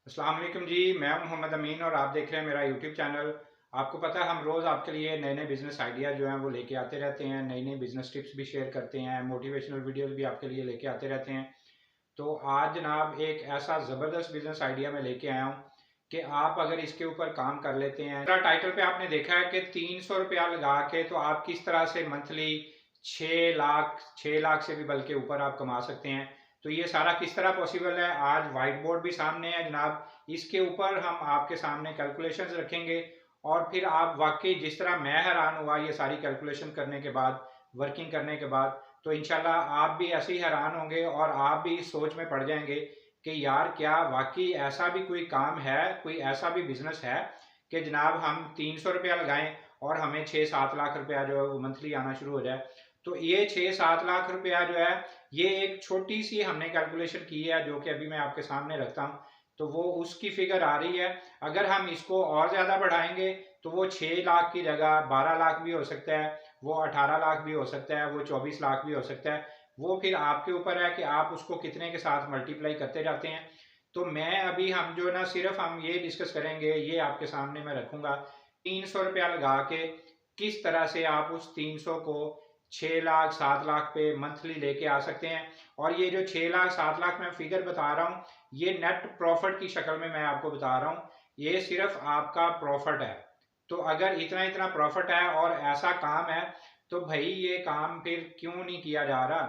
अस्सलाम वालेकुम जी। मैं मोहम्मद अमीन और आप देख रहे हैं मेरा यूट्यूब चैनल। आपको पता है हम रोज़ आपके लिए नए नए बिज़नेस आइडिया जो हैं वो लेके आते रहते हैं, नई नई बिज़नेस टिप्स भी शेयर करते हैं, मोटिवेशनल वीडियोस भी आपके लिए लेके आते रहते हैं। तो आज जनाब एक ऐसा ज़बरदस्त बिज़नेस आइडिया मैं लेके आया हूँ कि आप अगर इसके ऊपर काम कर लेते हैं, टाइटल पे आपने देखा है कि 300 रुपया लगा के तो आप किस तरह से मंथली 6 लाख से भी बल्कि ऊपर आप कमा सकते हैं। तो ये सारा किस तरह पॉसिबल है, आज वाइट बोर्ड भी सामने है जनाब। इसके ऊपर हम आपके सामने कैलकुलेशंस रखेंगे और फिर आप वाकई जिस तरह मैं हैरान हुआ ये सारी कैलकुलेशन करने के बाद, वर्किंग करने के बाद, तो इंशाल्लाह आप भी ऐसे ही हैरान होंगे और आप भी इस सोच में पड़ जाएंगे कि यार क्या वाकई ऐसा भी कोई काम है, कोई ऐसा भी बिजनेस है कि जनाब हम 300 रुपया लगाएं और हमें 6-7 लाख रुपया जो है वो मंथली आना शुरू हो जाए। तो ये 6-7 लाख रुपया जो है, ये एक छोटी सी हमने कैलकुलेशन की है जो कि अभी मैं आपके सामने रखता हूँ। तो वो उसकी फिगर आ रही है। अगर हम इसको और ज़्यादा बढ़ाएंगे तो वो 6 लाख की जगह 12 लाख भी हो सकता है, वो 18 लाख भी हो सकता है, वो 24 लाख भी हो सकता है। वो फिर आपके ऊपर है कि आप उसको कितने के साथ मल्टीप्लाई करते जाते हैं। तो मैं अभी हम जो ना सिर्फ हम ये डिस्कस करेंगे, ये आपके सामने मैं रखूंगा 300 रुपया लगा के किस तरह से आप उस 300 को 6 लाख 7 लाख पे मंथली लेके आ सकते हैं। और ये जो 6 लाख 7 लाख मैं फिगर बता रहा हूँ, ये नेट प्रॉफिट की शक्ल में मैं आपको बता रहा हूँ। ये सिर्फ आपका प्रॉफिट है। तो अगर इतना इतना प्रॉफिट है और ऐसा काम है तो भाई ये काम फिर क्यों नहीं किया जा रहा।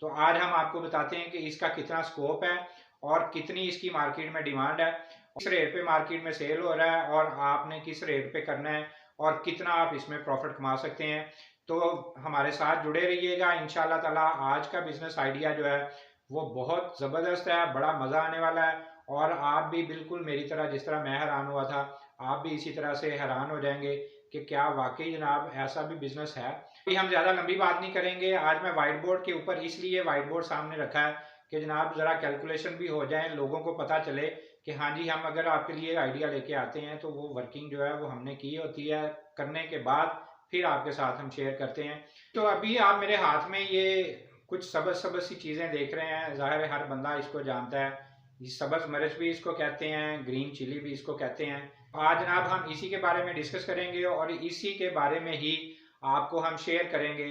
तो आज हम आपको बताते हैं कि इसका कितना स्कोप है और कितनी इसकी मार्केट में डिमांड है, किस रेट पे मार्केट में सेल हो रहा है और आपने किस रेट पे करना है और कितना आप इसमें प्रॉफिट कमा सकते हैं। तो हमारे साथ जुड़े रहिएगा इंशाल्लाह ताला। आज का बिजनेस आइडिया जो है वो बहुत ज़बरदस्त है, बड़ा मज़ा आने वाला है और आप भी बिल्कुल मेरी तरह, जिस तरह मैं हैरान हुआ था, आप भी इसी तरह से हैरान हो जाएंगे कि क्या वाकई जनाब ऐसा भी बिजनेस है। अभी हम ज़्यादा लंबी बात नहीं करेंगे। आज मैं व्हाइट बोर्ड के ऊपर इसलिए व्हाइट बोर्ड सामने रखा है कि जनाब ज़रा कैलकुलेशन भी हो जाए, लोगों को पता चले कि हाँ जी, हम अगर आपके लिए आइडिया लेके आते हैं तो वो वर्किंग जो है वो हमने की होती है, करने के बाद फिर आपके साथ हम शेयर करते हैं। तो अभी आप मेरे हाथ में ये कुछ सबज सबज सी चीज़ें देख रहे हैं, ज़ाहिर है हर बंदा इसको जानता है। ये सब्ज़ मिर्च भी इसको कहते हैं, ग्रीन चिली भी इसको कहते हैं। आज जनाब हम इसी के बारे में डिस्कस करेंगे और इसी के बारे में ही आपको हम शेयर करेंगे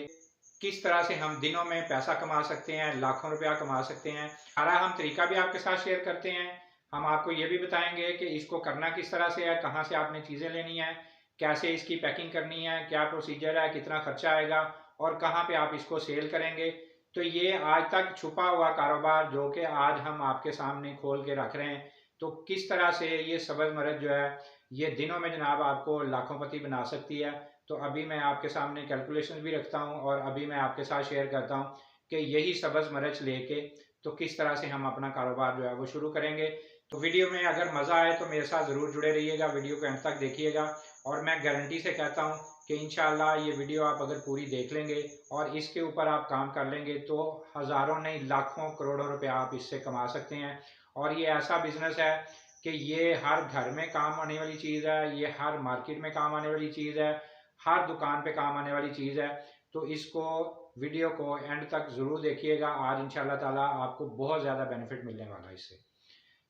किस तरह से हम दिनों में पैसा कमा सकते हैं, लाखों रुपया कमा सकते हैं। सारा हम तरीका भी आपके साथ शेयर करते हैं। हम आपको ये भी बताएंगे कि इसको करना किस तरह से है, कहाँ से आपने चीज़ें लेनी है, कैसे इसकी पैकिंग करनी है, क्या प्रोसीजर है, कितना खर्चा आएगा और कहाँ पे आप इसको सेल करेंगे। तो ये आज तक छुपा हुआ कारोबार जो कि आज हम आपके सामने खोल के रख रहे हैं। तो किस तरह से ये सब्ज़ मरच जो है ये दिनों में जनाब आपको लाखोंपति बना सकती है। तो अभी मैं आपके सामने कैलकुलेशन भी रखता हूँ और अभी मैं आपके साथ शेयर करता हूँ कि यही सब्ज़ मरच लेके तो किस तरह से हम अपना कारोबार जो है वो शुरू करेंगे। तो वीडियो में अगर मज़ा आए तो मेरे साथ ज़रूर जुड़े रहिएगा, वीडियो को एंड तक देखिएगा। और मैं गारंटी से कहता हूँ कि इंशाल्लाह ये वीडियो आप अगर पूरी देख लेंगे और इसके ऊपर आप काम कर लेंगे तो हज़ारों नहीं लाखों करोड़ों रुपया आप इससे कमा सकते हैं। और ये ऐसा बिजनेस है कि ये हर घर में काम आने वाली चीज़ है, ये हर मार्केट में काम आने वाली चीज़ है, हर दुकान पे काम आने वाली चीज़ है। तो इसको, वीडियो को एंड तक ज़रूर देखिएगा। आज इंशाल्लाह ताला आपको बहुत ज़्यादा बेनिफिट मिलने वाला है इससे।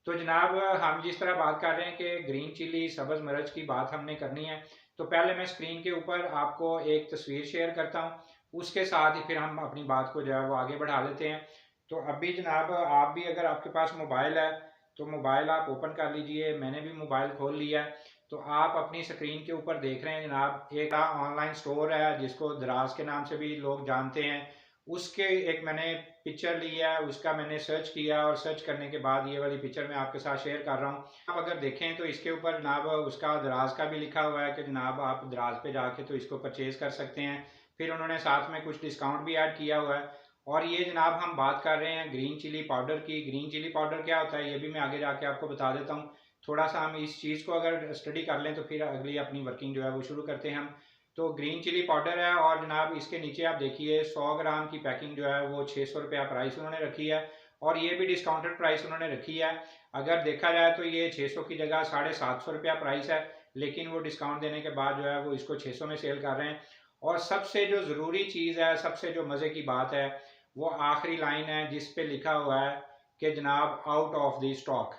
तो जनाब हम जिस तरह बात कर रहे हैं कि ग्रीन चिली सब्ज़ मिर्च की बात हमने करनी है, तो पहले मैं स्क्रीन के ऊपर आपको एक तस्वीर शेयर करता हूँ, उसके साथ ही फिर हम अपनी बात को जो है वो आगे बढ़ा लेते हैं। तो अभी जनाब आप भी अगर आपके पास मोबाइल है तो मोबाइल आप ओपन कर लीजिए। मैंने भी मोबाइल खोल लिया है। तो आप अपनी स्क्रीन के ऊपर देख रहे हैं जनाब एक ऑनलाइन स्टोर है जिसको दराज के नाम से भी लोग जानते हैं। उसके एक मैंने पिक्चर लिया है, उसका मैंने सर्च किया और सर्च करने के बाद ये वाली पिक्चर मैं आपके साथ शेयर कर रहा हूँ। आप अगर देखें तो इसके ऊपर जनाब उसका दराज का भी लिखा हुआ है कि जनाब आप दराज पे जाके तो इसको परचेज कर सकते हैं। फिर उन्होंने साथ में कुछ डिस्काउंट भी ऐड किया हुआ है। और ये जनाब हम बात कर रहे हैं ग्रीन चिली पाउडर की। ग्रीन चिली पाउडर क्या होता है ये भी मैं आगे जाके आपको बता देता हूँ। थोड़ा सा हम इस चीज़ को अगर स्टडी कर लें तो फिर अगली अपनी वर्किंग जो है वो शुरू करते हैं हम। तो ग्रीन चिली पाउडर है और जनाब इसके नीचे आप देखिए 100 ग्राम की पैकिंग जो है वो 600 रुपया प्राइस उन्होंने रखी है और ये भी डिस्काउंटेड प्राइस उन्होंने रखी है। अगर देखा जाए तो ये 600 की जगह 750 रुपया प्राइस है, लेकिन वो डिस्काउंट देने के बाद जो है वो इसको 600 में सेल कर रहे हैं। और सबसे जो ज़रूरी चीज़ है, सबसे जो मज़े की बात है, वो आखिरी लाइन है जिस पे लिखा हुआ है कि जनाब आउट ऑफ द स्टॉक।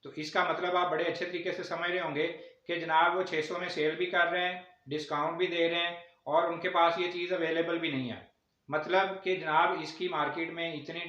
तो इसका मतलब आप बड़े अच्छे तरीके से समझ रहे होंगे कि जनाब वो 600 में सेल भी कर रहे हैं, डिस्काउंट भी दे रहे हैं और उनके पास ये चीज़ अवेलेबल भी नहीं है। मतलब कि जनाब इसकी मार्केट में इतनी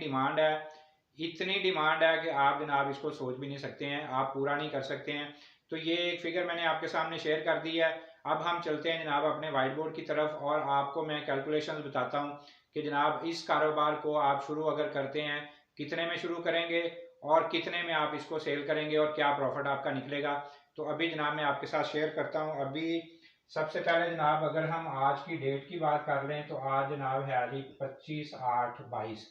डिमांड है कि आप जनाब इसको सोच भी नहीं सकते हैं, आप पूरा नहीं कर सकते हैं। तो ये एक फिगर मैंने आपके सामने शेयर कर दी है। अब हम चलते हैं जनाब अपने वाइट बोर्ड की तरफ और आपको मैं कैलकुलेशंस बताता हूँ कि जनाब इस कारोबार को आप शुरू अगर करते हैं, कितने में शुरू करेंगे और कितने में आप इसको सेल करेंगे और क्या प्रॉफिट आपका निकलेगा। तो अभी जनाब मैं आपके साथ शेयर करता हूँ। अभी सबसे पहले जनाब अगर हम आज की डेट की बात कर लें तो आज जनाब है जी 25/8/22।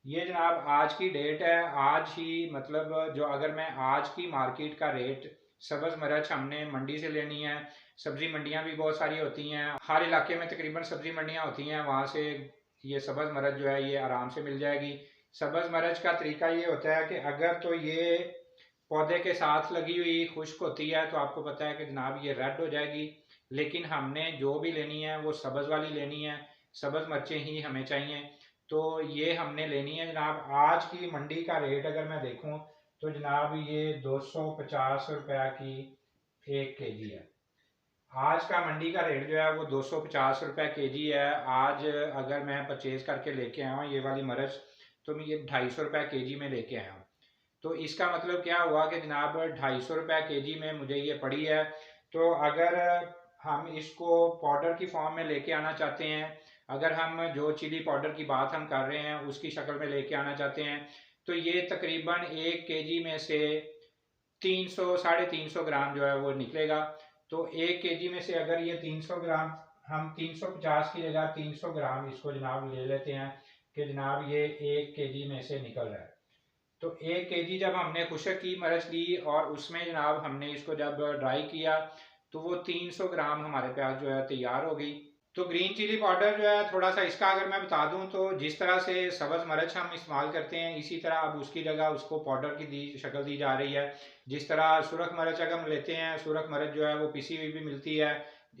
ये जनाब आज की डेट है। आज ही मतलब जो अगर मैं आज की मार्केट का रेट, सब्ज़ मिर्च हमने मंडी से लेनी है, सब्ज़ी मंडियाँ भी बहुत सारी होती हैं, हर इलाके में तकरीबन सब्ज़ी मंडियाँ होती हैं, वहाँ से ये सब्ज़ मिर्च जो है ये आराम से मिल जाएगी। सब्ज़ मिर्च का तरीका ये होता है कि अगर तो ये पौधे के साथ लगी हुई खुश्क होती है तो आपको पता है कि जनाब ये रेड हो जाएगी, लेकिन हमने जो भी लेनी है वो सब्ज़ वाली लेनी है, सब्ज़ मिर्चें ही हमें चाहिए। तो ये हमने लेनी है जनाब। आज की मंडी का रेट अगर मैं देखूं तो जनाब ये 250 रुपया की 1 kg है। आज का मंडी का रेट जो है वो 250 रुपये kg है। आज अगर मैं परचेज करके लेके आया हूँ ये वाली मिर्च, तो मैं ये 250 रुपये kg में लेके आया हूँ। तो इसका मतलब क्या हुआ कि जनाब 250 रुपये kg में मुझे ये पड़ी है। तो अगर हम इसको पाउडर की फॉर्म में लेके आना चाहते हैं, अगर हम जो चिली पाउडर की बात हम कर रहे हैं उसकी शक्ल में लेके आना चाहते हैं, तो ये तकरीबन 1 kg में से 300-350 ग्राम जो है वो निकलेगा। तो 1 kg में से अगर ये 300 ग्राम, हम 350 की जगह 300 ग्राम इसको जनाब ले लेते हैं कि जनाब ये 1 kg में से निकल रहा है। तो 1 kg जब हमने खुशक की मिर्च ली और उसमें जनाब हमने इसको जब ड्राई किया तो वो 300 ग्राम हमारे पास जो है तैयार हो गई। तो ग्रीन चिली पाउडर जो है थोड़ा सा इसका अगर मैं बता दूं तो जिस तरह से सब्ज़ मिर्च हम इस्तेमाल करते हैं इसी तरह अब उसकी जगह उसको पाउडर की शक्ल दी जा रही है। जिस तरह सुरख मिर्च अगर हम लेते हैं, सुरख मिर्च जो है वो पिसी हुई भी मिलती है,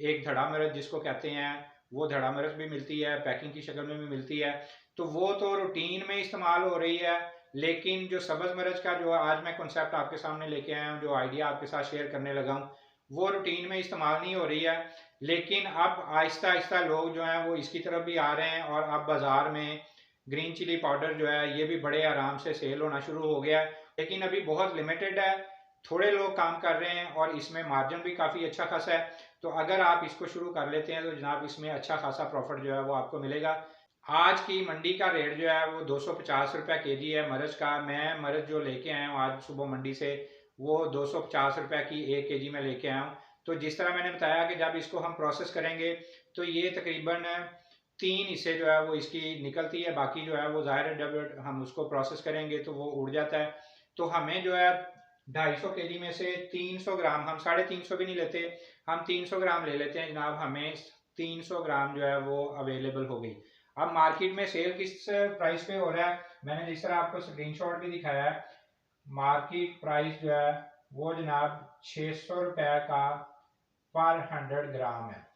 एक धड़ा मिर्च जिसको कहते हैं वो धड़ा मिर्च भी मिलती है, पैकिंग की शक्ल में भी मिलती है। तो वो तो रूटीन में इस्तेमाल हो रही है, लेकिन जो सब्ज़ मिर्च का जो आज मैं कॉन्सेप्ट आपके सामने लेके आया हूँ, जो आइडिया आपके साथ शेयर करने लगा हूँ, वो रूटीन में इस्तेमाल नहीं हो रही है। लेकिन अब आहिस्ता आहिस्ता लोग जो हैं वो इसकी तरफ भी आ रहे हैं और अब बाज़ार में ग्रीन चिली पाउडर जो है ये भी बड़े आराम से सेल होना शुरू हो गया है, लेकिन अभी बहुत लिमिटेड है, थोड़े लोग काम कर रहे हैं और इसमें मार्जिन भी काफ़ी अच्छा खासा है। तो अगर आप इसको शुरू कर लेते हैं तो जनाब इसमें अच्छा खासा प्रॉफिट जो है वो आपको मिलेगा। आज की मंडी का रेट जो है वो 250 रुपये kg है मिर्च का। मैं मिर्च जो लेके आया हूँ आज सुबह मंडी से वो 250 रुपये की 1 kg में लेके आया हूँ। तो जिस तरह मैंने बताया कि जब इसको हम प्रोसेस करेंगे तो ये तकरीबन 3 हिस्से जो है वो इसकी निकलती है, बाकी जो है वो ज़ाहिर है जब हम उसको प्रोसेस करेंगे तो वो उड़ जाता है। तो हमें जो है 250 kg में से 300 ग्राम, हम 350 भी नहीं लेते, हम 300 ग्राम ले लेते हैं जनाब। हमें 300 ग्राम जो है वो अवेलेबल हो गई। अब मार्केट में सेल किस प्राइस पे हो रहा है, मैंने जिस तरह आपको स्क्रीनशॉट भी दिखाया है, मार्केट प्राइस जो है वो जनाब 600 रुपये का पर 100 ग्राम है।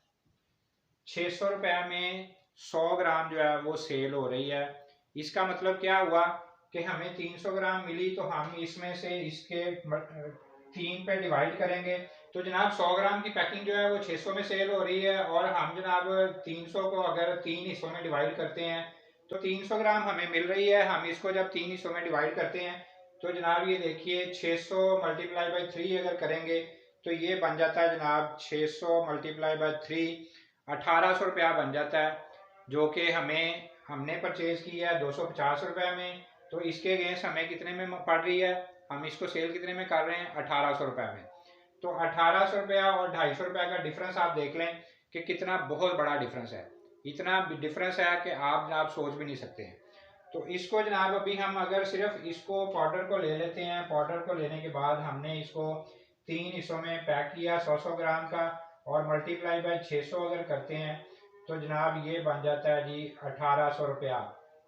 600 रुपये में 100 ग्राम जो है वो सेल हो रही है। इसका मतलब क्या हुआ कि हमें 300 ग्राम मिली, तो हम इसमें से इसके 3 पे डिवाइड करेंगे तो जनाब 100 ग्राम की पैकिंग जो है वो 600 में सेल हो रही है। और हम जनाब 300 को अगर 3 हिस्सों में डिवाइड करते हैं तो 300 ग्राम हमें मिल रही है। हम इसको जब 3 हिस्सों में डिवाइड करते हैं तो जनाब ये देखिए 600 मल्टीप्लाई बाई 3 अगर करेंगे तो ये बन जाता है जनाब 600 मल्टीप्लाई बाई 3 1800 रुपया बन जाता है, जो कि हमने परचेज किया है 250 रुपये में। तो इसके अगेंस्ट हमें कितने में पड़ रही है, हम इसको सेल कितने में कर रहे हैं 1800 रुपये में। तो 1800 रुपया और 250 रुपये का डिफरेंस आप देख लें कि कितना बहुत बड़ा डिफरेंस है। इतना डिफरेंस है कि आप सोच भी नहीं सकते हैं। तो इसको जनाब अभी हम अगर सिर्फ इसको पाउडर को ले लेते हैं, पाउडर को लेने के बाद हमने इसको 3 हिस्सों में पैक किया 100 ग्राम का और मल्टीप्लाई बाय 600 अगर करते हैं तो जनाब ये बन जाता है जी 1800 रुपया।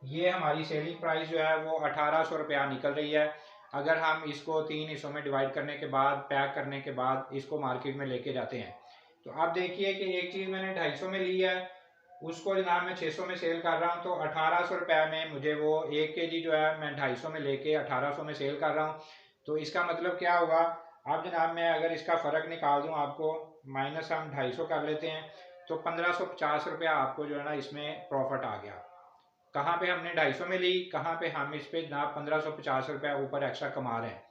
ये हमारी सेलिंग प्राइस जो है वो 1800 रुपया निकल रही है। अगर हम इसको 3 हिस्सों में डिवाइड करने के बाद, पैक करने के बाद इसको मार्केट में लेके जाते हैं, तो आप देखिए कि एक चीज़ मैंने 250 में ली है, उसको जनाब मैं 600 में सेल कर रहा हूँ, तो 1800 रुपये में मुझे वो 1 kg जो है मैं 250 में लेके 1800 में सेल कर रहा हूँ। तो इसका मतलब क्या होगा, अब जनाब मैं अगर इसका फ़र्क निकाल दूं आपको, माइनस हम 250 कर लेते हैं, तो 1550 रुपया आपको जो है ना इसमें प्रॉफिट आ गया। कहाँ पे हमने 250 में ली, कहाँ पे हम इस पे जनाब 1550 रुपया ऊपर एक्स्ट्रा कमा रहे हैं।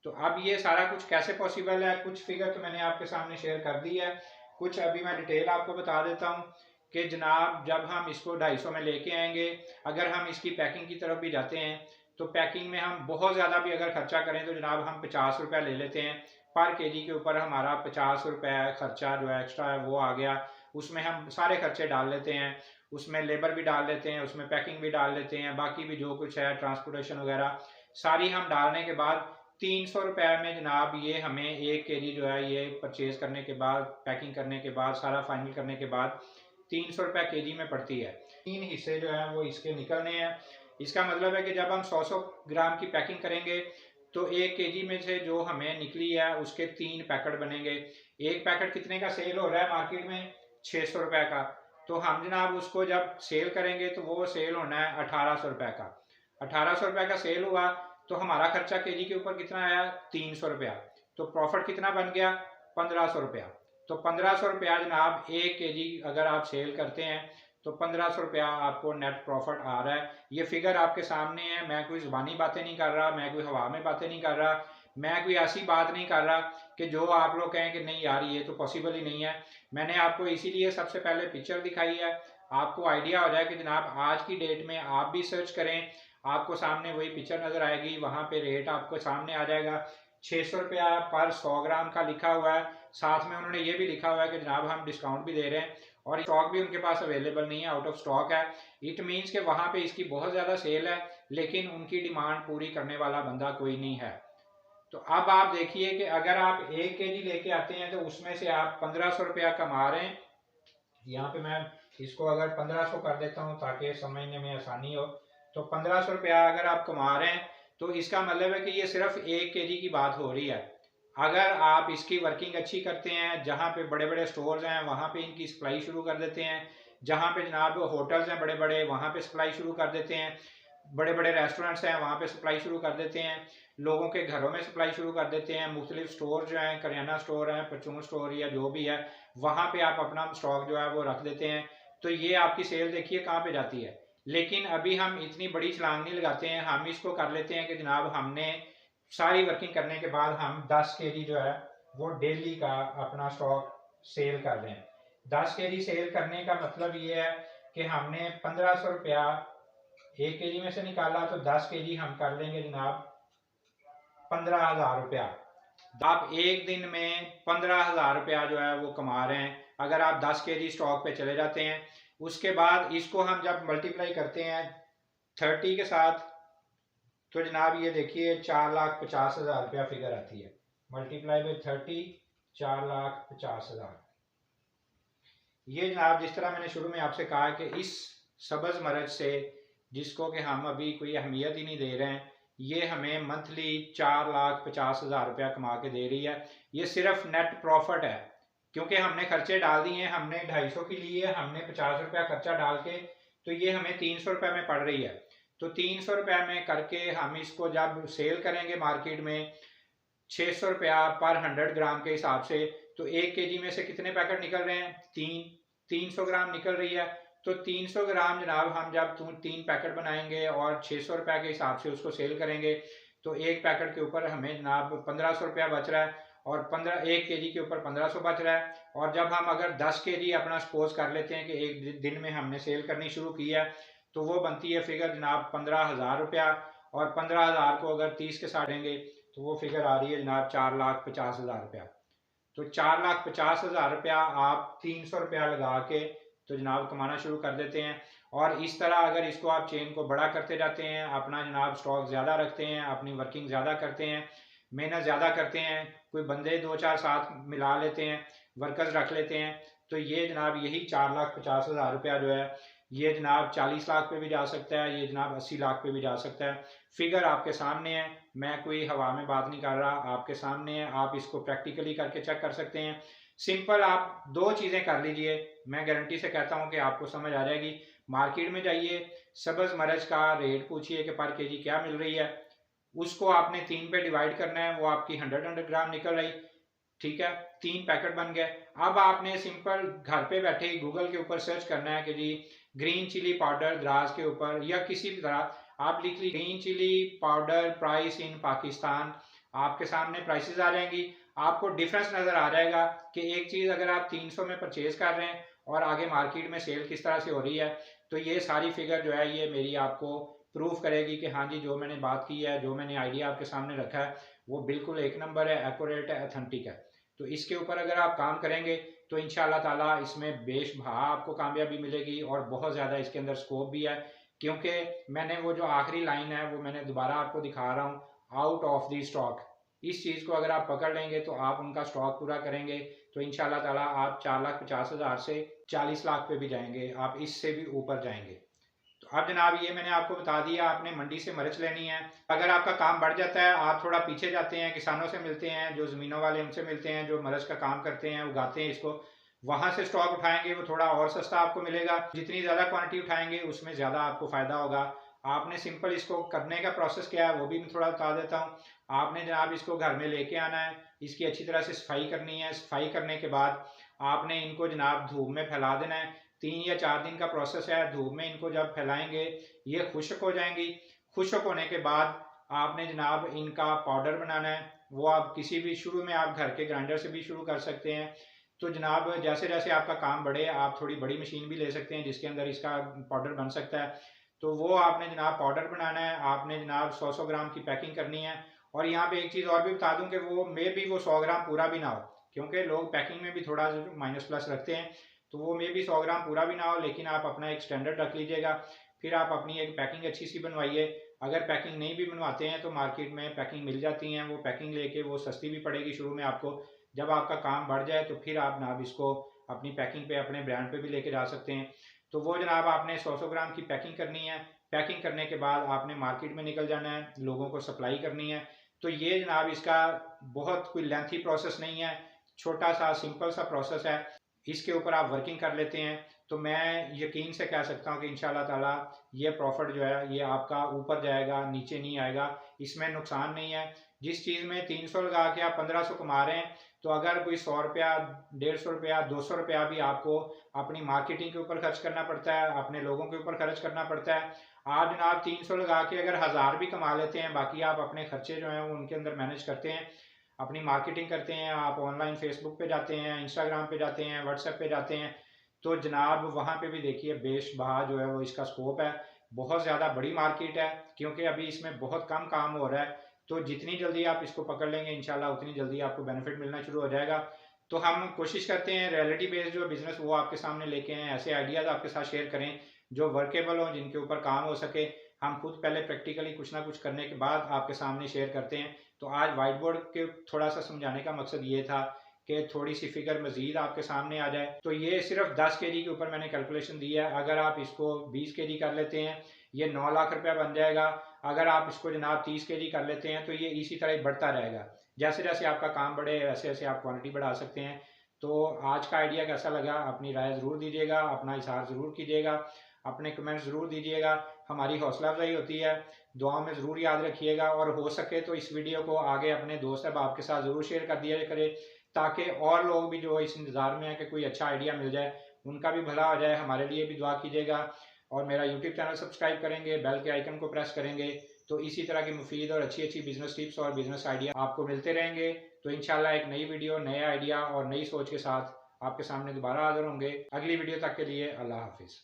तो अब ये सारा कुछ कैसे पॉसिबल है, कुछ फिगर तो मैंने आपके सामने शेयर कर दी है, कुछ अभी मैं डिटेल आपको बता देता हूँ कि जनाब जब हम इसको 250 में लेके आएंगे, अगर हम इसकी पैकिंग की तरफ भी जाते हैं तो पैकिंग में हम बहुत ज़्यादा भी अगर खर्चा करें तो जनाब हम 50 रुपया ले लेते हैं पर केजी के ऊपर, हमारा 50 रुपया खर्चा जो है एक्स्ट्रा है वो आ गया। उसमें हम सारे खर्चे डाल लेते हैं, उसमें लेबर भी डाल लेते हैं, उसमें पैकिंग भी डाल लेते हैं, बाकी भी जो कुछ है ट्रांसपोर्टेशन वगैरह सारी हम डालने के बाद 300 रुपये में जनाब ये हमें 1 केजी जो है ये परचेज करने के बाद, पैकिंग करने के बाद, सारा फाइनल करने के बाद 300 रुपये केजी में पड़ती है। 3 हिस्से जो है वो इसके निकलने हैं। इसका मतलब है कि जब हम 100 ग्राम की पैकिंग करेंगे तो 1 केजी में से जो हमें निकली है उसके 3 पैकेट बनेंगे। एक पैकेट कितने का सेल हो रहा है मार्केट में, 600 रुपये का। तो हम जनाब उसको जब सेल करेंगे तो वो सेल होना है 1800 रुपये का। 1800 रुपये का सेल हुआ तो हमारा खर्चा केजी के ऊपर कितना आया, 300 रुपया। तो प्रॉफिट कितना बन गया, 1500 रुपया। तो 1500 रुपया जनाब 1 केजी अगर आप सेल करते हैं तो 1500 रुपया आपको नेट प्रॉफिट आ रहा है। ये फिगर आपके सामने है, मैं कोई ज़ुबानी बातें नहीं कर रहा, मैं कोई हवा में बातें नहीं कर रहा, मैं कोई ऐसी बात नहीं कर रहा कि जो आप लोग कहें कि नहीं यार ये तो पॉसिबल ही नहीं है। मैंने आपको इसीलिए सबसे पहले पिक्चर दिखाई है, आपको आइडिया हो जाए कि जनाब आज की डेट में आप भी सर्च करें, आपको सामने वही पिक्चर नज़र आएगी, वहाँ पे रेट आपको सामने आ जाएगा। 600 रुपया पर 100 ग्राम का लिखा हुआ है, साथ में उन्होंने ये भी लिखा हुआ है कि जनाब हम डिस्काउंट भी दे रहे हैं और स्टॉक भी उनके पास अवेलेबल नहीं है, आउट ऑफ स्टॉक है। इट मीन्स कि वहाँ पे इसकी बहुत ज़्यादा सेल है लेकिन उनकी डिमांड पूरी करने वाला बंदा कोई नहीं है। तो अब आप देखिए कि अगर आप 1 केजी लेके आते हैं तो उसमें से आप 1500 रुपया कमा रहे हैं। यहाँ पे मैं इसको अगर 1500 कर देता हूँ ताकि समझने में आसानी हो, तो 1500 रुपया अगर आप कमा रहे हैं तो इसका मतलब है कि ये सिर्फ 1 केजी की बात हो रही है। अगर आप इसकी वर्किंग अच्छी करते हैं, जहाँ पे बड़े बड़े स्टोर्स हैं वहाँ पे इनकी सप्लाई शुरू कर देते हैं, जहाँ पे जनाब होटल्स हैं बड़े बड़े वहाँ पे सप्लाई शुरू कर देते हैं, बड़े बड़े रेस्टोरेंट्स हैं वहाँ पे सप्लाई शुरू कर देते हैं, लोगों के घरों में सप्लाई शुरू कर देते हैं, मुख्तलिफ स्टोर जो हैं, करियाना स्टोर हैं, परचून स्टोर या जो भी है, वहाँ पे आप अपना स्टॉक जो है वो रख देते हैं। तो ये आपकी सेल देखिए कहाँ पे जाती है। लेकिन अभी हम इतनी बड़ी छलांग नहीं लगाते हैं, हम इसको कर लेते हैं कि जनाब हमने सारी वर्किंग करने के बाद हम 10 केजी जो है वो डेली का अपना स्टॉक सेल कर दें। 10 केजी सेल करने का मतलब ये है कि हमने 1500 रुपया 1 केजी में से निकाला, तो 10 केजी हम कर लेंगे जनाब 15,000 रुपया। आप एक दिन में 15,000 रुपया जो है वो कमा रहे हैं अगर आप 10 केजी स्टॉक पे चले जाते हैं। उसके बाद इसको हम जब मल्टीप्लाई करते हैं 30 के साथ तो जनाब ये देखिए 4,50,000 रुपया फिगर आती है। Multiply by 30, 4,50,000। ये जनाब जिस तरह मैंने शुरू में आपसे कहा कि इस सब्ज़ मरज से, जिसको कि हम अभी कोई अहमियत ही नहीं दे रहे हैं, ये हमें मंथली 4,50,000 रुपया कमा के दे रही है। ये सिर्फ नेट प्रॉफिट है क्योंकि हमने खर्चे डाल दिए हैं, हमने 250 की ली है, हमने 50 रुपया खर्चा डाल के, तो ये हमें 300 रुपये में पड़ रही है। तो 300 रुपये में करके हम इसको जब सेल करेंगे मार्केट में 600 रुपया पर 100 ग्राम के हिसाब से, तो 1 केजी में से कितने पैकेट निकल रहे हैं, 300 ग्राम निकल रही है। तो 300 ग्राम जनाब हम जब 3 पैकेट बनाएंगे और 600 रुपये के हिसाब से उसको सेल करेंगे तो एक पैकेट के ऊपर हमें जनाब 1500 रुपया बच रहा है और 1 केजी के ऊपर 1500 बच रहा है। और जब हम अगर 10 केजी अपना सपोज कर लेते हैं कि एक दिन में हमने सेल करनी शुरू की है, तो वो बनती है फिगर जनाब 15,000 रुपया। और 15,000 को अगर 30 के साथ देंगे तो वो फिगर आ रही है जनाब 4,50,000 रुपया। तो 4,50,000 रुपया आप 300 रुपया लगा के तो जनाब कमाना शुरू कर देते हैं। और इस तरह अगर इसको आप चेन को बड़ा करते जाते हैं, अपना जनाब स्टॉक ज़्यादा रखते हैं, अपनी वर्किंग ज़्यादा करते हैं, मेहनत ज़्यादा करते हैं, कोई बंदे 2-4 साथ मिला लेते हैं, वर्कर्स रख लेते हैं, तो ये जनाब यही 4,50,000 रुपया जो है ये जनाब 40 लाख पे भी जा सकता है, ये जनाब 80 लाख पे भी जा सकता है। फिगर आपके सामने है, मैं कोई हवा में बात नहीं कर रहा, आपके सामने है, आप इसको प्रैक्टिकली करके चेक कर सकते हैं। सिंपल आप 2 चीज़ें कर लीजिए, मैं गारंटी से कहता हूँ कि आपको समझ आ जाएगी। मार्केट में जाइए, सब्ज़ मरच का रेट पूछिए कि पर केजी क्या मिल रही है, उसको आपने 3 पे डिवाइड करना है, वो आपकी 100 ग्राम निकल आई। ठीक है, 3 पैकेट बन गए। अब आपने सिंपल घर पे बैठे ही गूगल के ऊपर सर्च करना है कि जी ग्रीन चिली पाउडर द्रास के ऊपर या किसी भी तरह आप लिख ली green chilli powder price in Pakistan, आपके सामने प्राइसेस आ जाएंगी। आपको डिफरेंस नजर आ जाएगा कि एक चीज अगर आप 300 में परचेज कर रहे हैं और आगे मार्केट में सेल किस तरह से हो रही है, तो ये सारी फिगर जो है ये मेरी आपको प्रूफ करेगी कि हाँ जी जो मैंने बात की है, जो मैंने आइडिया आपके सामने रखा है वो बिल्कुल एक नंबर है, एक्यूरेट है, ऑथेंटिक है। तो इसके ऊपर अगर आप काम करेंगे तो इंशाल्लाह ताला इसमें बेशबहा आपको कामयाबी मिलेगी और बहुत ज़्यादा इसके अंदर स्कोप भी है। क्योंकि मैंने वो जो आखिरी लाइन है वो मैंने दोबारा आपको दिखा रहा हूँ, आउट ऑफ दी स्टॉक। इस चीज़ को अगर आप पकड़ लेंगे तो आप उनका स्टॉक पूरा करेंगे तो इंशाल्लाह ताला आप 4,50,000 से 40 लाख पे भी जाएंगे, आप इससे भी ऊपर जाएंगे। तो अब जनाब ये मैंने आपको बता दिया, आपने मंडी से मिर्च लेनी है। अगर आपका काम बढ़ जाता है, आप थोड़ा पीछे जाते हैं, किसानों से मिलते हैं, जो ज़मीनों वाले उनसे मिलते हैं, जो मिर्च का काम करते हैं, उगाते हैं इसको, वहां से स्टॉक उठाएंगे, वो थोड़ा और सस्ता आपको मिलेगा। जितनी ज़्यादा क्वांटिटी उठाएंगे उसमें ज़्यादा आपको फ़ायदा होगा। आपने सिंपल इसको करने का प्रोसेस क्या है वो भी मैं थोड़ा बता देता हूँ। आपने जनाब इसको घर में लेके आना है, इसकी अच्छी तरह से सफाई करनी है। सफाई करने के बाद आपने इनको जनाब धूप में फैला देना है। 3 या 4 दिन का प्रोसेस है। धूप में इनको जब फैलाएंगे ये खुश्क हो जाएंगी। खुश्क होने के बाद आपने जनाब इनका पाउडर बनाना है। वो आप किसी भी शुरू में आप घर के ग्राइंडर से भी शुरू कर सकते हैं। तो जनाब जैसे जैसे आपका काम बढ़े आप थोड़ी बड़ी मशीन भी ले सकते हैं जिसके अंदर इसका पाउडर बन सकता है। तो वो आपने जनाब पाउडर बनाना है। आपने जनाब 100-100 ग्राम की पैकिंग करनी है। और यहाँ पे एक चीज़ और भी बता दूं कि वो मे भी वो 100 ग्राम पूरा भी ना हो, क्योंकि लोग पैकिंग में भी थोड़ा माइनस प्लस रखते हैं। तो वो मे भी 100 ग्राम पूरा भी ना हो, लेकिन आप अपना एक स्टैंडर्ड रख लीजिएगा। फिर आप अपनी एक पैकिंग अच्छी सी बनवाइए। अगर पैकिंग नहीं भी बनवाते हैं तो मार्केट में पैकिंग मिल जाती हैं, वो पैकिंग लेके वो सस्ती भी पड़ेगी शुरू में आपको। जब आपका काम बढ़ जाए तो फिर आप जनाब इसको अपनी पैकिंग पे अपने ब्रांड पे भी लेके जा सकते हैं। तो वो जनाब आपने 100-100 ग्राम की पैकिंग करनी है। पैकिंग करने के बाद आपने मार्केट में निकल जाना है, लोगों को सप्लाई करनी है। तो ये जनाब इसका बहुत कोई लेंथी प्रोसेस नहीं है, छोटा सा सिंपल सा प्रोसेस है। इसके ऊपर आप वर्किंग कर लेते हैं तो मैं यकीन से कह सकता हूँ कि इंशाल्लाह ताला ये प्रॉफिट जो है ये आपका ऊपर जाएगा, नीचे नहीं आएगा। इसमें नुकसान नहीं है। जिस चीज़ में 300 लगा के आप 1500 कमा रहे हैं, तो अगर कोई 100 रुपया, 150 रुपया, 200 रुपया भी आपको अपनी मार्केटिंग के ऊपर खर्च करना पड़ता है, अपने लोगों के ऊपर खर्च करना पड़ता है। आप जनाब 300 लगा के अगर 1000 भी कमा लेते हैं, बाकी आप अपने खर्चे जो हैं वो उनके अंदर मैनेज करते हैं, अपनी मार्केटिंग करते हैं, आप ऑनलाइन फेसबुक पे जाते हैं, इंस्टाग्राम पे जाते हैं, व्हाट्सएप पे जाते हैं, तो जनाब वहाँ पे भी देखिए बेशबहा जो है वो इसका स्कोप है। बहुत ज़्यादा बड़ी मार्केट है, क्योंकि अभी इसमें बहुत कम काम हो रहा है। तो जितनी जल्दी आप इसको पकड़ लेंगे इंशाल्लाह उतनी जल्दी आपको बेनिफिट मिलना शुरू हो जाएगा। तो हम कोशिश करते हैं रियलिटी बेस्ड जो बिजनेस वो आपके सामने लेके आएँ, ऐसे आइडियाज़ आपके साथ शेयर करें जो वर्केबल हो, जिनके ऊपर काम हो सके। हम खुद पहले प्रैक्टिकली कुछ ना कुछ करने के बाद आपके सामने शेयर करते हैं। तो आज वाइट बोर्ड के थोड़ा सा समझाने का मकसद ये था कि थोड़ी सी फिगर मजीद आपके सामने आ जाए। तो ये सिर्फ 10 केजी के ऊपर मैंने कैलकुलेशन दी है। अगर आप इसको 20 केजी कर लेते हैं ये 9 लाख रुपया बन जाएगा। अगर आप इसको जनाब 30 केजी कर लेते हैं तो ये इसी तरह बढ़ता रहेगा। जैसे जैसे आपका काम बढ़े वैसे वैसे आप क्वान्टिटी बढ़ा सकते हैं। तो आज का आइडिया कैसा लगा अपनी राय ज़रूर दीजिएगा, अपना इजहार ज़रूर कीजिएगा, अपने कमेंट ज़रूर दीजिएगा। हमारी हौसला अफजाई होती है। दुआओं में ज़रूर याद रखिएगा और हो सके तो इस वीडियो को आगे अपने दोस्त अहबाब के साथ ज़रूर शेयर कर दिया करें, ताकि और लोग भी जो इस इंतज़ार में है कि कोई अच्छा आइडिया मिल जाए उनका भी भला हो जाए। हमारे लिए भी दुआ कीजिएगा और मेरा यूट्यूब चैनल सब्सक्राइब करेंगे, बेल के आइकन को प्रेस करेंगे, तो इसी तरह की मुफीद और अच्छी अच्छी बिजनेस टिप्स और बिजनेस आइडिया आपको मिलते रहेंगे। तो इंशाल्लाह एक नई वीडियो, नए आइडिया और नई सोच के साथ आपके सामने दोबारा हाजिर होंगे। अगली वीडियो तक के लिए अल्लाह हाफिज़।